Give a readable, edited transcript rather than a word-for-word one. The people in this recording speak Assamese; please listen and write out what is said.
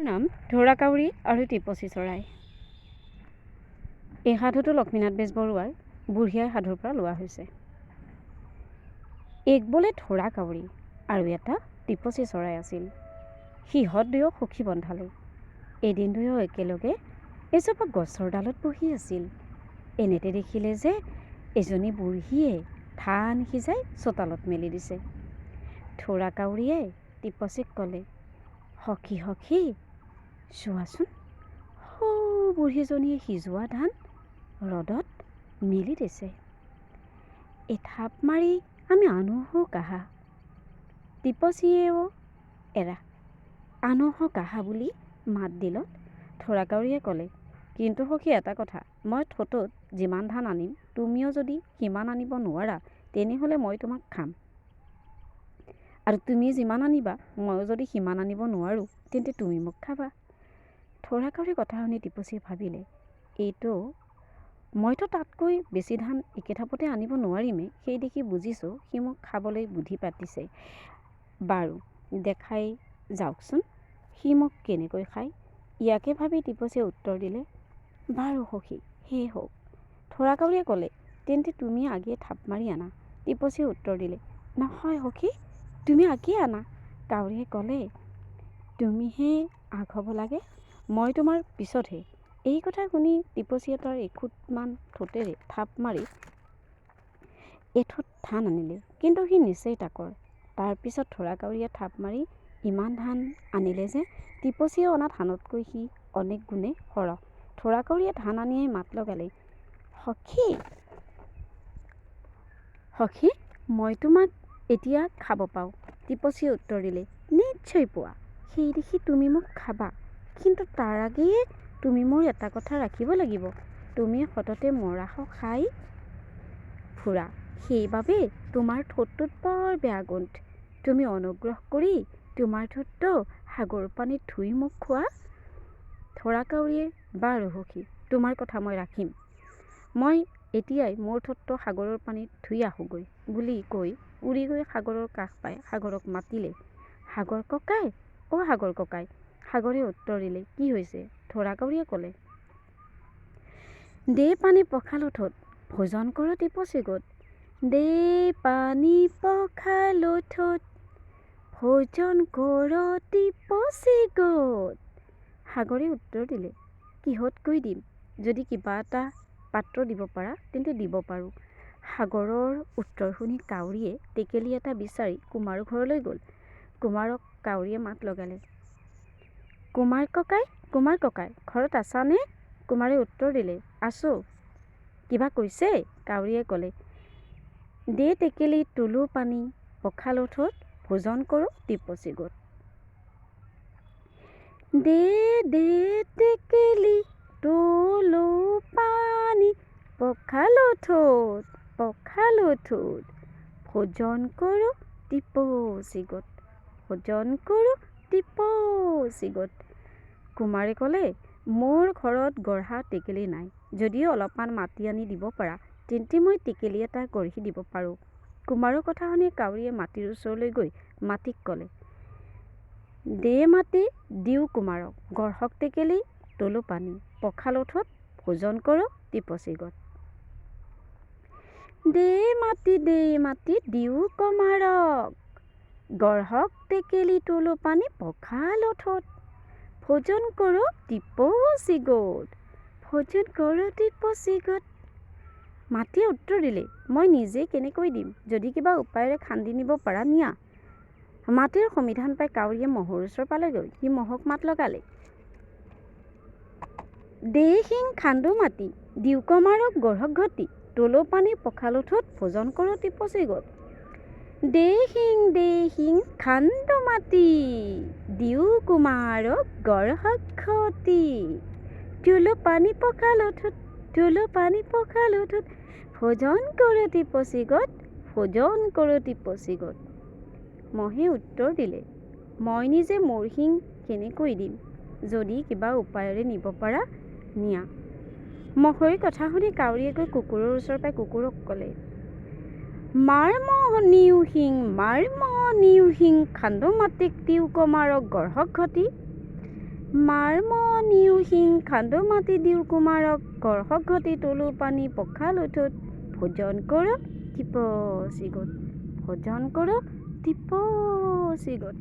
নাম ঢোঁৰাকাউৰী আৰু টিপচী চৰাই। এই সাধুটো লক্ষ্মীনাথ বেজবৰুৱাৰ বুঢ়ী আইৰ সাধুৰ পৰা লোৱা হৈছে। এক বোলে ঢোঁৰাকাউৰী আৰু এটা টিপচী চৰাই আছিল। সিহঁত দুয়ো সখী বন্ধালে। এদিন দুয়ো একেলগে এজোপা গছৰ ডালত বহি আছিল। এনেতে দেখিলে যে এজনী বুঢ়ীয়ে ধান সিজাই চোতালত মেলি দিছে। ঢোঁৰাকাউৰীয়ে টিপচীক ক'লে, সখী সখী চোৱাচোন, সৌ বুঢ়ীজনীয়ে সিজোৱা ধান ৰ'দত মেলি দিছে। এথাপ মাৰি আমি আনোহো কাহা। টিপচীয়েও এৰা আনোহো কাহা বুলি মাত দিলত ঢোঁৰাকাউৰীয়ে ক'লে, কিন্তু সখী এটা কথা, মই ঠোঁটত যিমান ধান আনিম তুমিও যদি সিমান আনিব নোৱাৰা তেনেহ'লে মই তোমাক খাম, আৰু তুমি যিমান আনিবা ময়ো যদি সিমান আনিব নোৱাৰোঁ তেন্তে তুমি মোক খাবা। ঢোঁৰাকাউৰীৰ কথা শুনি টিপচীয়ে ভাবিলে, এইটো মইতো তাতকৈ বেছি ধান একেথাপতে আনিব নোৱাৰিমেই, সেই দেখি বুজিছোঁ সি মোক খাবলৈ বুদ্ধি পাতিছে। বাৰু দেখাই যাওকচোন সি মোক কেনেকৈ খায়। ইয়াকে ভাবি টিপচীয়ে উত্তৰ দিলে, বাৰু সখী সেয়ে হওক। ঢোঁৰাকাউৰীয়ে ক'লে, তেন্তে তুমি আগেয়ে থাপ মাৰি আনা। টিপচীয়ে উত্তৰ দিলে, নহয় সখী তুমি আগেয়ে আনা। কাউৰীয়ে ক'লে, তুমিহে আগ হ'ব লাগে, মই তোমাৰ পিছতহে। এই কথা শুনি টিপচীয়ে তাৰ এখুঁদমান ঠোঁটেৰে থাপ মাৰি এঠোঁট ধান আনিলে, কিন্তু সি নিচেই তাকৰ। তাৰপিছত ঢোঁৰাকাউৰীয়ে থাপ মাৰি ইমান ধান আনিলে যে টিপচীয়ে অনা ধানতকৈ সি অনেক গুণে সৰহ। ঢোঁৰাকাউৰীয়ে ধান আনিয়েই মাত লগালে, সখী সখী মই তোমাক এতিয়া খাব পাওঁ। টিপচীয়ে উত্তৰ দিলে, নিশ্চয় পোৱা, সেই দেখি তুমি মোক খাবা, কিন্তু তাৰ আগেয়ে তুমি মোৰ এটা কথা ৰাখিব লাগিব। তুমি সততে মৰাশ খাই ফুৰা, সেইবাবে তোমাৰ ঠোঁটটোত বৰ বেয়া গোন্ধ। তুমি অনুগ্ৰহ কৰি তোমাৰ ঠোঁটটো সাগৰ পানীত ধুই মোক খোৱা। ঢোঁৰাকাউৰীয়ে, বাৰু সখী তোমাৰ কথা মই ৰাখিম, মই এতিয়াই মোৰ ঠোঁটটো সাগৰৰ পানীত ধুই আহোঁগৈ বুলি কৈ উৰি গৈ সাগৰৰ কাষ পাই সাগৰক মাতিলে, সাগৰ ককাই অ সাগৰ ককাই। সাগৰে উত্তৰ দিলে, কি হৈছে? ঢোঁৰাকাউৰীয়ে ক'লে, দে পানী পখালো ঠোঁট, ভোজন কৰোঁ টিপচী গোট। দে পানী পখালো ঠোঁট, ভোজন কৰোঁ টিপচী গোট। সাগৰে উত্তৰ দিলে, কিহতকৈ দিম, যদি কিবা এটা পাত্ৰ দিব পাৰা তেন্তে দিব পাৰোঁ। সাগৰৰ উত্তৰ শুনি কাউৰীয়ে টেকেলি এটা বিচাৰি কুমাৰৰ ঘৰলৈ গ'ল। কুমাৰক কাউৰীয়ে মাত লগালে, কুমাৰ ককাই ঘৰত আছানে? কুমাৰে উত্তৰ দিলে, আছোঁ। কিবা কৈছে? কাউৰীয়ে ক'লে, দে টেকেলি তোলো পানী পখালো ঠোঁট, ভোজন কৰোঁ টিপচী গোট। দে টেকেলি তোলো পানী পখালো ঠোঁট ভোজন কৰোঁ টিপচী গোট, ভোজন কৰোঁ টিপচী গোট। কুমাৰে ক'লে, মোৰ ঘৰত গঢ়া টেকেলি নাই, যদিও অলপমান মাটি আনি দিব পাৰা তেন্তে মই টেকেলি এটা গঢ়ি দিব পাৰোঁ। কুমাৰৰ কথা শুনি কাউৰীয়ে মাটিৰ ওচৰলৈ গৈ মাটিক ক'লে, দে মাটি দিওঁ কুমাৰক, গঢ়ক টেকেলি তোলো পানী পখালো ঠোঁট, ভোজন কৰোঁ টিপচী গোট। দে মাটি দিওঁ কুমাৰক, গঢ়ক টেকেলি তোলো পানী পখালো ঠোঁট, ভোজন কৰোঁ টিপচী গোট, ভোজন কৰোঁ টিপচী গোট। মাটিয়ে উত্তৰ দিলে, মই নিজে কেনেকৈ দিম, যদি কিবা উপায়েৰে খান্দি নিব পাৰা নিয়া। মাটিৰ সমিধান পাই কাউৰীয়ে মহৰ ওচৰ পালেগৈ। সি মহক মাত লগালে, দে শিং খান্দো মাটি, দিওঁ কুমাৰক গঢ়ক ঘটি, তোলো পানী পখালো ঠোঁট, ভোজন কৰোঁ টিপচী গোট। দে শিং খান্দো মাটি, দিওঁ কুমাৰক গঢ়ক ঘটি, তোলো পানী পখালো ঠোঁট, ভোজন কৰোঁ টিপচী গোট, ভোজন কৰোঁ টিপচী গোট। মহে উত্তৰ দিলে, মই নিজে মোৰ শিং কেনেকৈ দিম, যদি কিবা উপায়েৰে নিব পাৰা নিয়া। মহৰ কথা শুনি কাউৰীয়ে গৈ কুকুৰৰ ওচৰ পাই কুকুৰক ক'লে, মাৰ মহ নিওঁ শিং খান্দো মাটিক, দিওঁ কুমাৰক গঢ়ক ঘটি। মাৰ মনিও সিং খান্দো মাটি দিও কুমাৰক কৰ্ষক ঘটি তোলো পানী পখাল উঠোত ভোজন কৰক টিপচি গোট ভোজন কৰক টিপচি গোট।